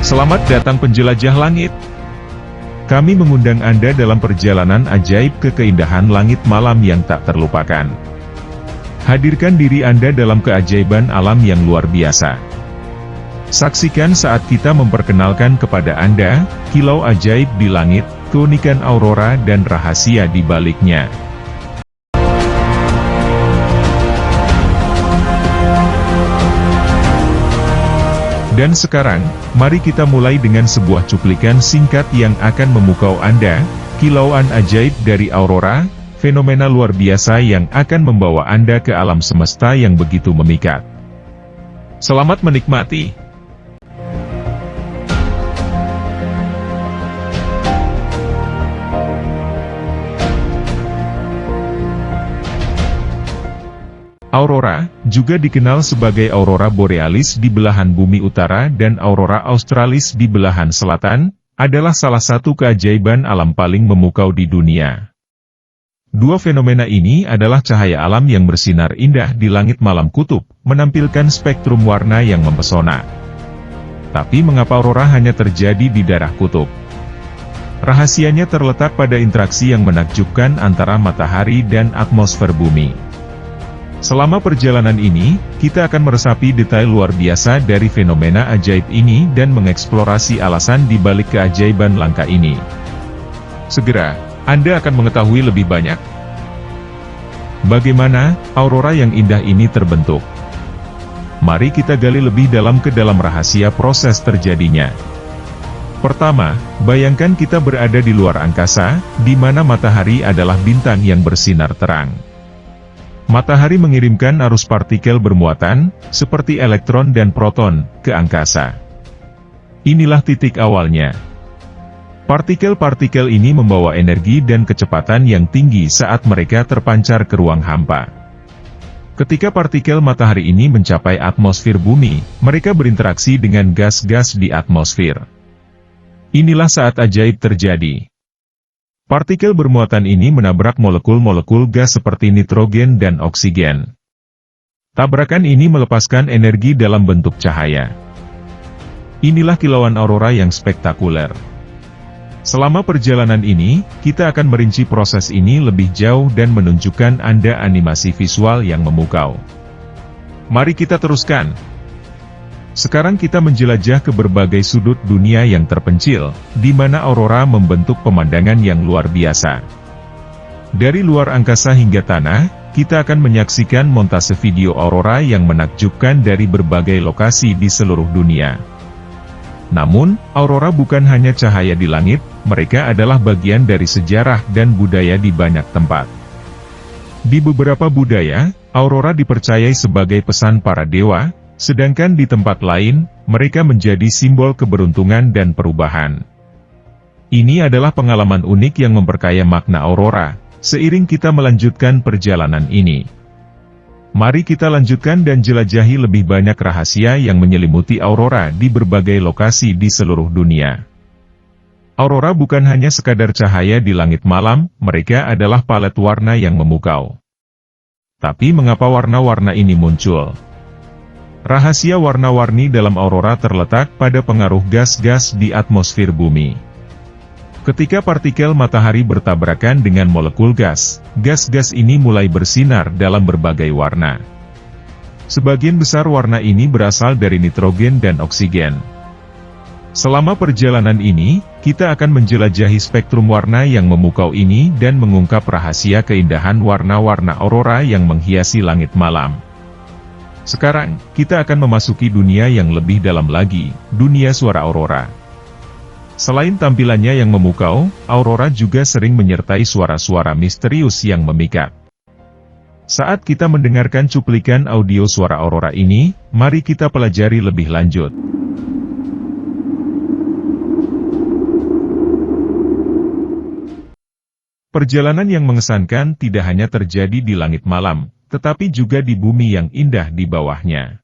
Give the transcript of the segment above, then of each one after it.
Selamat datang penjelajah langit. Kami mengundang Anda dalam perjalanan ajaib ke keindahan langit malam yang tak terlupakan. Hadirkan diri Anda dalam keajaiban alam yang luar biasa. Saksikan saat kita memperkenalkan kepada Anda, kilau ajaib di langit, keunikan aurora dan rahasia di baliknya. Dan sekarang, mari kita mulai dengan sebuah cuplikan singkat yang akan memukau Anda, kilauan ajaib dari aurora, fenomena luar biasa yang akan membawa Anda ke alam semesta yang begitu memikat. Selamat menikmati. Aurora, juga dikenal sebagai aurora borealis di belahan bumi utara dan aurora australis di belahan selatan, adalah salah satu keajaiban alam paling memukau di dunia. Dua fenomena ini adalah cahaya alam yang bersinar indah di langit malam kutub, menampilkan spektrum warna yang mempesona. Tapi mengapa aurora hanya terjadi di daerah kutub? Rahasianya terletak pada interaksi yang menakjubkan antara matahari dan atmosfer bumi. Selama perjalanan ini, kita akan meresapi detail luar biasa dari fenomena ajaib ini dan mengeksplorasi alasan di balik keajaiban langka ini. Segera, Anda akan mengetahui lebih banyak. Bagaimana aurora yang indah ini terbentuk? Mari kita gali lebih dalam ke dalam rahasia proses terjadinya. Pertama, bayangkan kita berada di luar angkasa, di mana matahari adalah bintang yang bersinar terang. Matahari mengirimkan arus partikel bermuatan, seperti elektron dan proton, ke angkasa. Inilah titik awalnya. Partikel-partikel ini membawa energi dan kecepatan yang tinggi saat mereka terpancar ke ruang hampa. Ketika partikel matahari ini mencapai atmosfer bumi, mereka berinteraksi dengan gas-gas di atmosfer. Inilah saat ajaib terjadi. Partikel bermuatan ini menabrak molekul-molekul gas seperti nitrogen dan oksigen. Tabrakan ini melepaskan energi dalam bentuk cahaya. Inilah kilauan aurora yang spektakuler. Selama perjalanan ini, kita akan merinci proses ini lebih jauh dan menunjukkan Anda animasi visual yang memukau. Mari kita teruskan. Sekarang kita menjelajah ke berbagai sudut dunia yang terpencil, di mana aurora membentuk pemandangan yang luar biasa. Dari luar angkasa hingga tanah, kita akan menyaksikan montase video aurora yang menakjubkan dari berbagai lokasi di seluruh dunia. Namun, aurora bukan hanya cahaya di langit, mereka adalah bagian dari sejarah dan budaya di banyak tempat. Di beberapa budaya, aurora dipercayai sebagai pesan para dewa, sedangkan di tempat lain, mereka menjadi simbol keberuntungan dan perubahan. Ini adalah pengalaman unik yang memperkaya makna aurora, seiring kita melanjutkan perjalanan ini. Mari kita lanjutkan dan jelajahi lebih banyak rahasia yang menyelimuti aurora di berbagai lokasi di seluruh dunia. Aurora bukan hanya sekadar cahaya di langit malam, mereka adalah palet warna yang memukau. Tapi mengapa warna-warna ini muncul? Rahasia warna-warni dalam aurora terletak pada pengaruh gas-gas di atmosfer bumi. Ketika partikel matahari bertabrakan dengan molekul gas, gas-gas ini mulai bersinar dalam berbagai warna. Sebagian besar warna ini berasal dari nitrogen dan oksigen. Selama perjalanan ini, kita akan menjelajahi spektrum warna yang memukau ini dan mengungkap rahasia keindahan warna-warna aurora yang menghiasi langit malam. Sekarang, kita akan memasuki dunia yang lebih dalam lagi, dunia suara aurora. Selain tampilannya yang memukau, aurora juga sering menyertai suara-suara misterius yang memikat. Saat kita mendengarkan cuplikan audio suara aurora ini, mari kita pelajari lebih lanjut. Perjalanan yang mengesankan tidak hanya terjadi di langit malam, tetapi juga di bumi yang indah di bawahnya.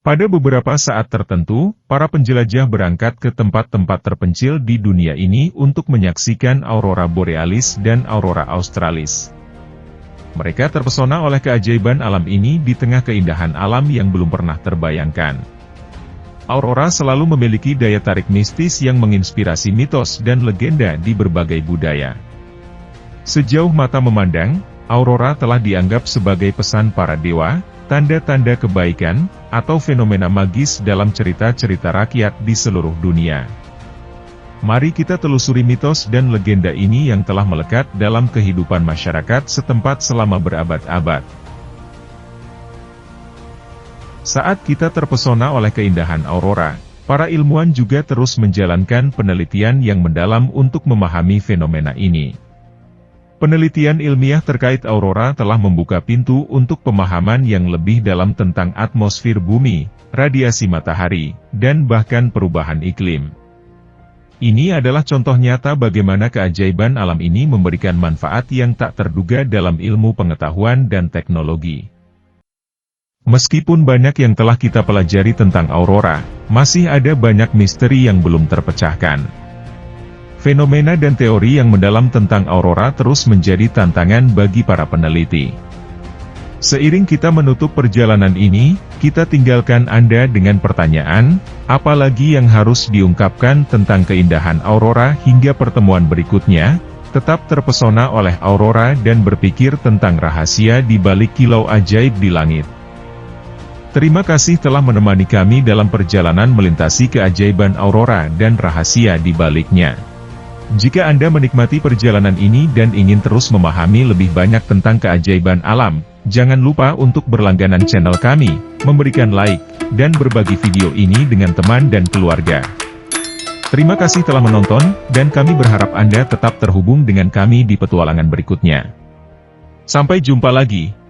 Pada beberapa saat tertentu, para penjelajah berangkat ke tempat-tempat terpencil di dunia ini untuk menyaksikan aurora borealis dan aurora australis. Mereka terpesona oleh keajaiban alam ini di tengah keindahan alam yang belum pernah terbayangkan. Aurora selalu memiliki daya tarik mistis yang menginspirasi mitos dan legenda di berbagai budaya. Sejauh mata memandang, aurora telah dianggap sebagai pesan para dewa, tanda-tanda kebaikan, atau fenomena magis dalam cerita-cerita rakyat di seluruh dunia. Mari kita telusuri mitos dan legenda ini yang telah melekat dalam kehidupan masyarakat setempat selama berabad-abad. Saat kita terpesona oleh keindahan aurora, para ilmuwan juga terus menjalankan penelitian yang mendalam untuk memahami fenomena ini. Penelitian ilmiah terkait aurora telah membuka pintu untuk pemahaman yang lebih dalam tentang atmosfer bumi, radiasi matahari, dan bahkan perubahan iklim. Ini adalah contoh nyata bagaimana keajaiban alam ini memberikan manfaat yang tak terduga dalam ilmu pengetahuan dan teknologi. Meskipun banyak yang telah kita pelajari tentang aurora, masih ada banyak misteri yang belum terpecahkan. Fenomena dan teori yang mendalam tentang aurora terus menjadi tantangan bagi para peneliti. Seiring kita menutup perjalanan ini, kita tinggalkan Anda dengan pertanyaan, apalagi yang harus diungkapkan tentang keindahan aurora hingga pertemuan berikutnya, tetap terpesona oleh aurora dan berpikir tentang rahasia di balik kilau ajaib di langit. Terima kasih telah menemani kami dalam perjalanan melintasi keajaiban aurora dan rahasia di baliknya. Jika Anda menikmati perjalanan ini dan ingin terus memahami lebih banyak tentang keajaiban alam, jangan lupa untuk berlangganan channel kami, memberikan like, dan berbagi video ini dengan teman dan keluarga. Terima kasih telah menonton, dan kami berharap Anda tetap terhubung dengan kami di petualangan berikutnya. Sampai jumpa lagi.